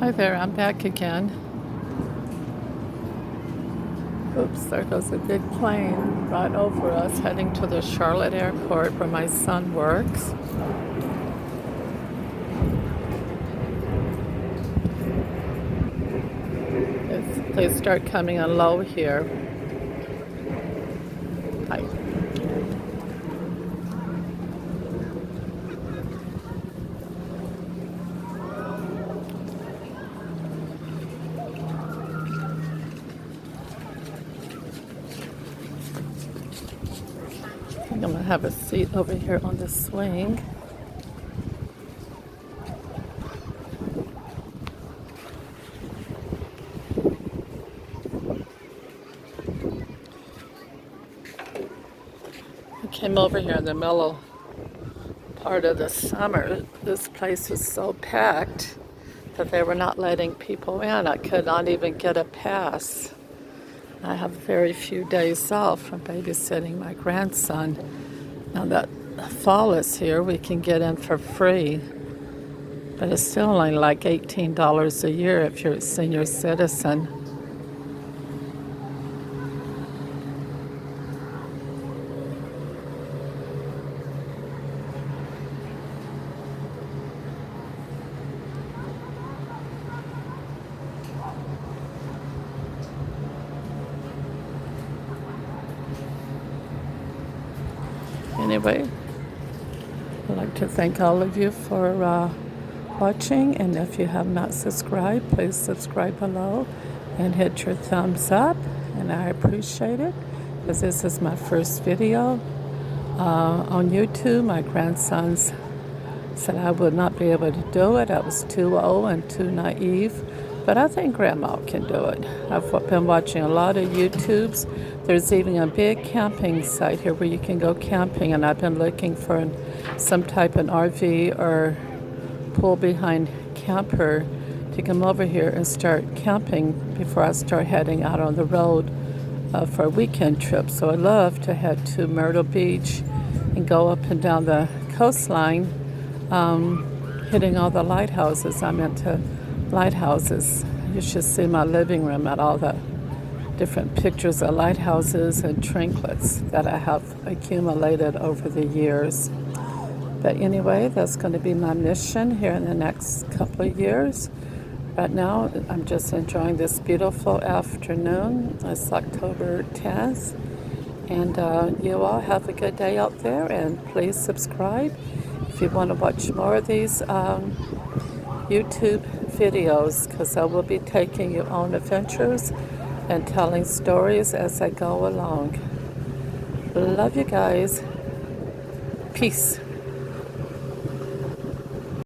Hi there, I'm back again. Oops, there goes a big plane right over us heading to the Charlotte airport where my son works. They start coming in low here. Hi. I think I'm gonna have a seat over here on the swing. I came over here in the middle part of the summer. This place was so packed that they were not letting people in. I could not even get a pass. I have very few days off from babysitting my grandson. Now that fall is here, we can get in for free, but it's still only like $18 a year if you're a senior citizen. Anyway, I'd like to thank all of you for watching, and if you have not subscribed, please subscribe below and hit your thumbs up, and I appreciate it because this is my first video on YouTube. My grandsons said I would not be able to do it. I was too old and too naive, but I think Grandma can do it. I've been watching a lot of YouTubes. There's even a big camping site here where you can go camping, and I've been looking for some type of RV or pull behind camper to come over here and start camping before I start heading out on the road for a weekend trip. So I'd love to head to Myrtle Beach and go up and down the coastline, hitting all the lighthouses. I'm into lighthouses. You should see my living room at all the different pictures of lighthouses and trinkets that I have accumulated over the years. But anyway, that's going to be my mission here in the next couple of years. Right now, I'm just enjoying this beautiful afternoon. It's October 10th. And you all have a good day out there, and please subscribe if you want to watch more of these YouTube videos, because I will be taking you on adventures and telling stories as I go along. Love you guys. Peace.